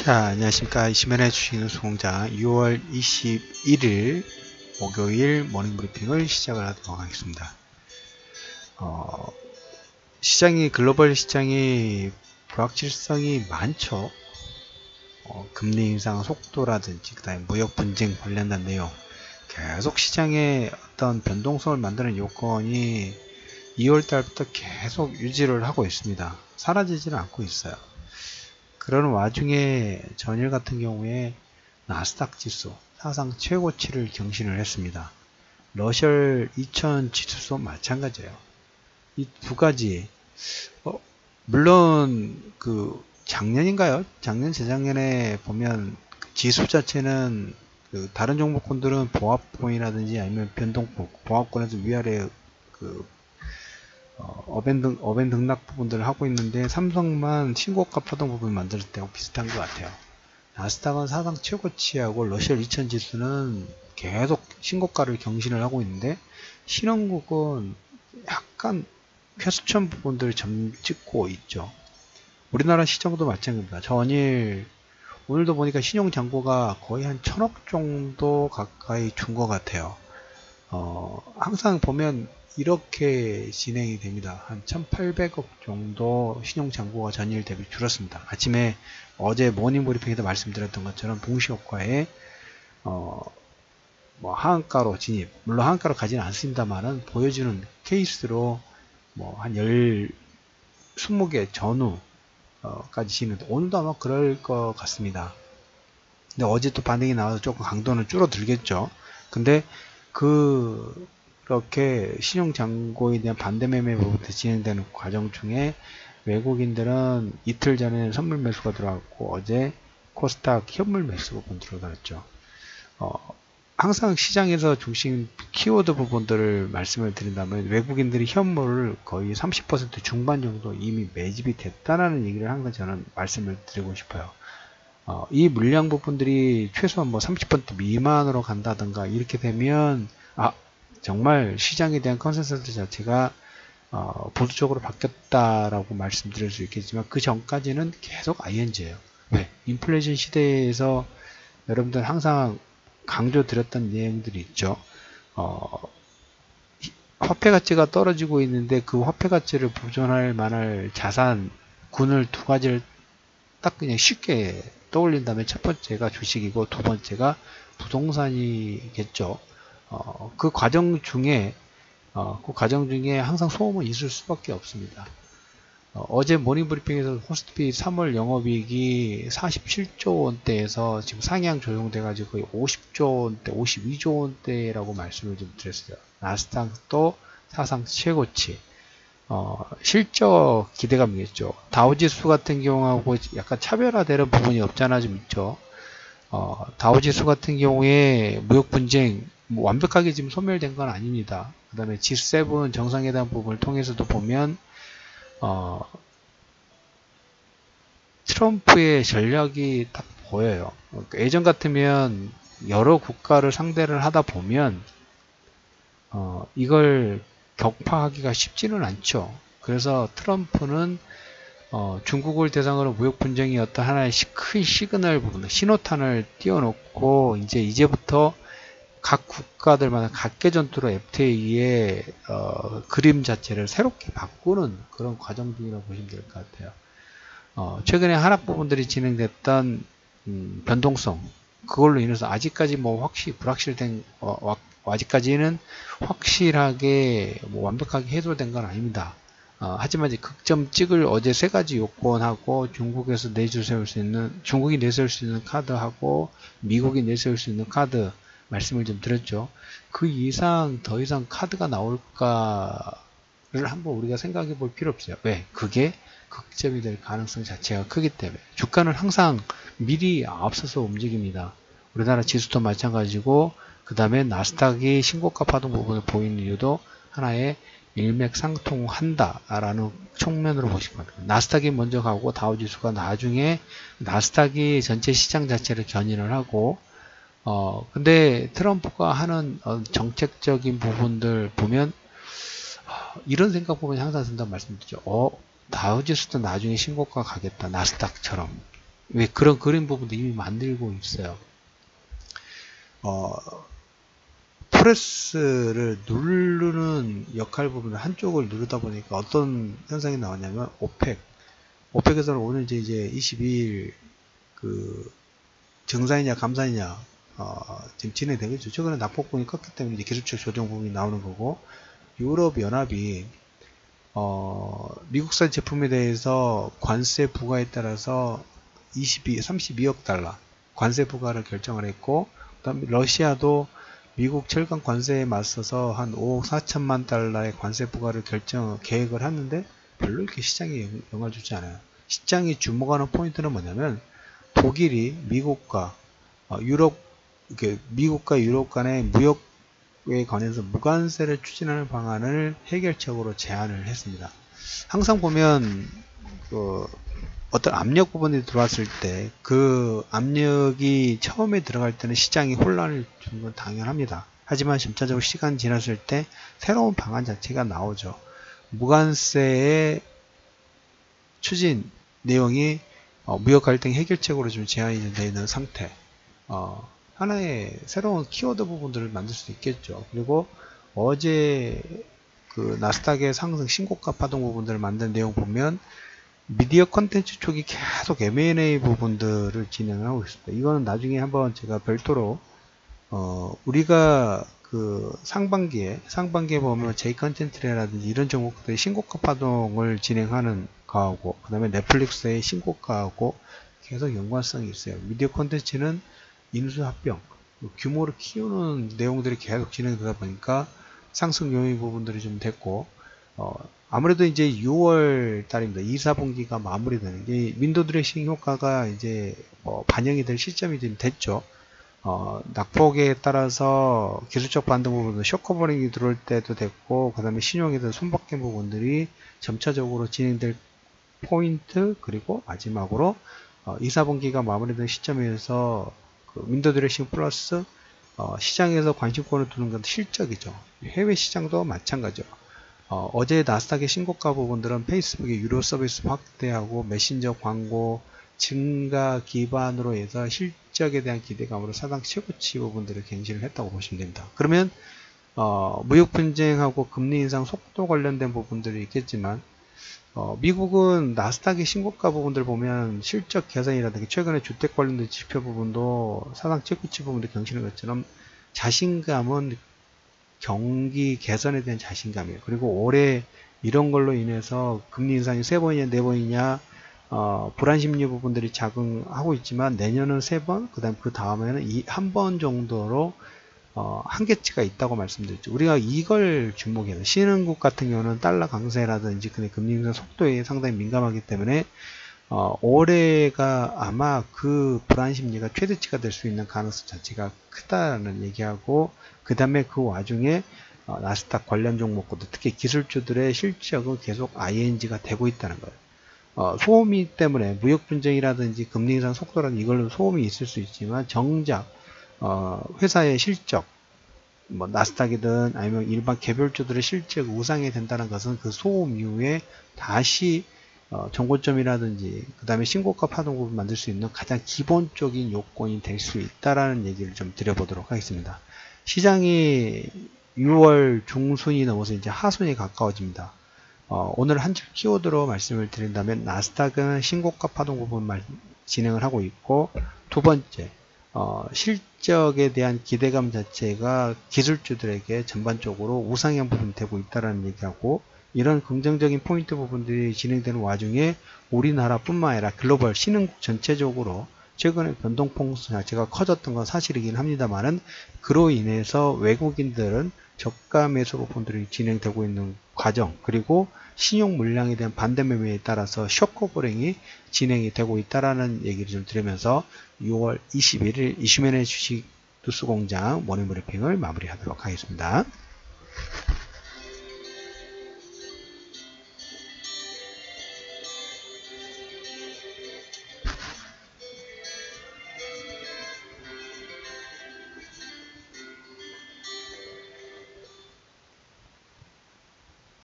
자, 안녕하십니까. 이시면의 주식은 수공장 6월 21일 목요일 모닝브리핑을 시작을 하도록 하겠습니다. 글로벌 시장이 불확실성이 많죠. 금리 인상 속도라든지, 그 다음에 무역 분쟁 관련된 내용, 계속 시장에 어떤 변동성을 만드는 요건이 2월달부터 계속 유지를 하고 있습니다. 사라지지는 않고 있어요. 그런 와중에 전일 같은 경우에 나스닥 지수 사상 최고치를 경신을 했습니다. 러셀 2000 지수도 마찬가지예요. 이 두 가지 물론 작년인가요? 작년 재작년에 보면 지수 자체는 다른 종목군들은 보합권이라든지 아니면 변동폭 보합권에서 위아래 어벤 등락 부분들을 하고 있는데 삼성만 신고가 파동 부분 만들 때하고 비슷한 것 같아요. 나스닥은 사상 최고치하고 러셀 2000 지수는 계속 신고가를 경신을 하고 있는데 신흥국은 약간 쾌수천 부분들을 점 찍고 있죠. 우리나라 시장도 마찬가지입니다. 전일 오늘도 보니까 신용 잔고가 거의 한 1000억 정도 가까이 준 것 같아요. 항상 보면 이렇게 진행이 됩니다. 한 1800억 정도 신용 잔고가 전일 대비 줄었습니다. 아침에 어제 모닝브리핑에도 말씀드렸던 것처럼 동시효과에 하한가로 진입, 물론 하한가로 가지는 않습니다만은 보여주는 케이스로 한 20개 전후까지 지는데 오늘도 아마 그럴 것 같습니다. 근데 어제 또 반등이 나와서 조금 강도는 줄어들겠죠. 근데 그렇게 신용잔고에 대한 반대 매매 부분도 진행되는 과정 중에 외국인들은 이틀 전에 선물 매수가 들어왔고 어제 코스닥 현물 매수 부분 들어갔죠. 항상 시장에서 중심 키워드 부분들을 말씀을 드린다면 외국인들이 현물을 거의 30% 중반 정도 이미 매집이 됐다는 얘기를 항상 저는 말씀을 드리고 싶어요. 이 물량 부분들이 최소한 30% 미만으로 간다든가 이렇게 되면 정말 시장에 대한 컨센서스 자체가 보수적으로 바뀌었다라고 말씀드릴 수 있겠지만 그 전까지는 계속 ING예요. 왜? 인플레이션 시대에서 여러분들 항상 강조드렸던 내용들이 있죠. 화폐 가치가 떨어지고 있는데 그 화폐 가치를 보존할 만한 자산군을 두 가지를 딱 그냥 쉽게 떠올린다면 첫 번째가 주식이고 두 번째가 부동산이겠죠. 그 과정 중에 항상 소음은 있을 수밖에 없습니다. 어제 모닝브리핑에서 코스피 3월 영업이익이 47조 원대에서 지금 상향 조정돼 가지고 거의 50조 원대, 52조 원대라고 말씀을 좀 드렸어요. 나스닥도 사상 최고치. 실적 기대감이겠죠. 다우지수 같은 경우하고 약간 차별화되는 부분이 없잖아 좀 있죠. 다우지수 같은 경우에 무역 분쟁 완벽하게 지금 소멸된 건 아닙니다. 그 다음에 G7 정상회담 부분을 통해서도 보면 트럼프의 전략이 딱 보여요. 그러니까 예전 같으면 여러 국가를 상대를 하다 보면 이걸 격파하기가 쉽지는 않죠. 그래서 트럼프는 중국을 대상으로 무역 분쟁이 어떤 하나의 큰 시그널 부분, 신호탄을 띄워놓고 이제부터 각 국가들마다 각계 전투로 FTA의 그림 자체를 새롭게 바꾸는 그런 과정 중이라고 보시면 될 것 같아요. 최근에 하락 부분들이 진행됐던 변동성 그걸로 인해서 아직까지 불확실된 아직까지는 확실하게 완벽하게 해소된 건 아닙니다. 하지만 이제 극점 찍을 어제 세 가지 요건하고 중국이 내세울 수 있는 카드하고 미국이 내세울 수 있는 카드 말씀을 좀 드렸죠. 그 이상 더 이상 카드가 나올까를 한번 우리가 생각해 볼 필요 없어요. 왜? 그게 극점이 될 가능성 자체가 크기 때문에 주가는 항상 미리 앞서서 움직입니다. 우리나라 지수도 마찬가지고 그 다음에 나스닥이 신고가 파동 부분을 보이는 이유도 하나의 일맥상통한다라는 측면으로 보시면 됩니다. 나스닥이 먼저 가고 다우지수가 나중에 나스닥이 전체 시장 자체를 견인을 하고 근데 트럼프가 하는 정책적인 부분들 보면 이런 생각 보면 항상 든다고 말씀드리죠. 다우지수도 나중에 신고가 가겠다. 나스닥처럼. 왜 그런 그림 부분도 이미 만들고 있어요. 프레스를 누르는 역할 부분을 한쪽을 누르다 보니까 어떤 현상이 나왔냐면 오펙에서는 오늘 이제 22일 그 정산이냐 감산이냐 지금 진행되겠죠. 최근에 낙폭분이 컸기 때문에 이제 기술적 조정 부분이 나오는 거고, 유럽 연합이 미국산 제품에 대해서 관세 부과에 따라서 32억 달러 관세 부과를 결정을 했고, 그다음에 러시아도 미국 철강 관세에 맞서서 한 5억 4천만 달러의 관세 부과를 계획을 하는데 별로 이렇게 시장에 영향을 주지 않아요. 시장이 주목하는 포인트는 뭐냐면 독일이 미국과 유럽 간의 무역에 관해서 무관세를 추진하는 방안을 해결책으로 제안을 했습니다. 항상 보면 어떤 압력 부분이 들어왔을 때 그 압력이 처음에 들어갈 때는 시장이 혼란을 주는 건 당연합니다. 하지만 점차적으로 시간이 지났을 때 새로운 방안 자체가 나오죠. 무관세의 추진 내용이 무역 갈등 해결책으로 좀 제안이 되어 있는 상태. 하나의 새로운 키워드 부분들을 만들 수 있겠죠. 그리고 어제 그 나스닥의 상승 신고가 파동 부분들을 만든 내용 보면 미디어 컨텐츠 쪽이 계속 M&A 부분들을 진행하고 있습니다. 이거는 나중에 한번 제가 별도로 우리가 그 상반기에 보면 J 컨텐츠라든지 이런 종목들의 신고가 파동을 진행하는 거하고, 그 다음에 넷플릭스의 신고가하고 계속 연관성이 있어요. 미디어 컨텐츠는 인수합병, 규모를 키우는 내용들이 계속 진행되다 보니까 상승 요인 부분들이 좀 됐고, 아무래도 이제 6월 달입니다. 2, 4분기가 마무리되는 게 윈도우 드레싱 효과가 이제 반영이 될 시점이 좀 됐죠. 낙폭에 따라서 기술적 반등 부분도 쇼커버링이 들어올 때도 됐고, 그 다음에 신용에 대한 손바뀐 부분들이 점차적으로 진행될 포인트, 그리고 마지막으로 2, 4분기가 마무리된 시점에서 그 윈도우 드레싱 플러스 시장에서 관심권을 두는 건 실적이죠. 해외 시장도 마찬가지죠. 어제 나스닥의 신고가 부분들은 페이스북의 유료 서비스 확대하고 메신저 광고 증가 기반으로 해서 실적에 대한 기대감으로 사상 최고치 부분들을 갱신을 했다고 보시면 됩니다. 그러면 무역 분쟁하고 금리 인상 속도 관련된 부분들이 있겠지만, 미국은 나스닥의 신고가 부분들 보면 실적 개선이라든지 최근에 주택 관련된 지표 부분도 사상 최고치 부분들 경신한 것처럼 자신감은 경기 개선에 대한 자신감이에요. 그리고 올해 이런 걸로 인해서 금리 인상이 3번이냐 4번이냐 불안 심리 부분들이 작용하고 있지만, 내년은 3번, 그 다음 그 다음에는 1번 정도로 한계치가 있다고 말씀드렸죠. 우리가 이걸 주목해서 신흥국 같은 경우는 달러 강세라든지 금리 인상 속도에 상당히 민감하기 때문에 올해가 아마 그 불안 심리가 최대치가 될 수 있는 가능성 자체가 크다는 얘기하고, 그 다음에 그 와중에 나스닥 관련 종목보다 특히 기술주들의 실적은 계속 ING가 되고 있다는 거예요. 소음이 때문에 무역 분쟁이라든지 금리 인상 속도라든지 이걸로 소음이 있을 수 있지만, 정작 회사의 실적, 뭐 나스닥이든 아니면 일반 개별주들의 실적 우상이 된다는 것은 그 소음 이후에 다시 정고점이라든지 그 다음에 신고가 파동을 만들 수 있는 가장 기본적인 요건이 될 수 있다라는 얘기를 좀 드려보도록 하겠습니다. 시장이 6월 중순이 넘어서 이제 하순이 가까워집니다. 오늘 한 줄 키워드로 말씀을 드린다면 나스닥은 신고가 파동 부분 진행을 하고 있고, 두 번째 실적에 대한 기대감 자체가 기술주들에게 전반적으로 우상향 부분이 되고 있다는 얘기하고, 이런 긍정적인 포인트 부분들이 진행되는 와중에 우리나라뿐만 아니라 글로벌 신흥국 전체적으로 최근에 변동폭 자체가 커졌던 건 사실이긴 합니다만은, 그로 인해서 외국인들은 저가 매수 부분들이 진행되고 있는 과정, 그리고 신용 물량에 대한 반대 매매에 따라서 쇼커버링이 진행이 되고 있다라는 얘기를 좀 드리면서 6월 21일 이슈맨의 주식 뉴스 공장 모닝 브리핑을 마무리하도록 하겠습니다.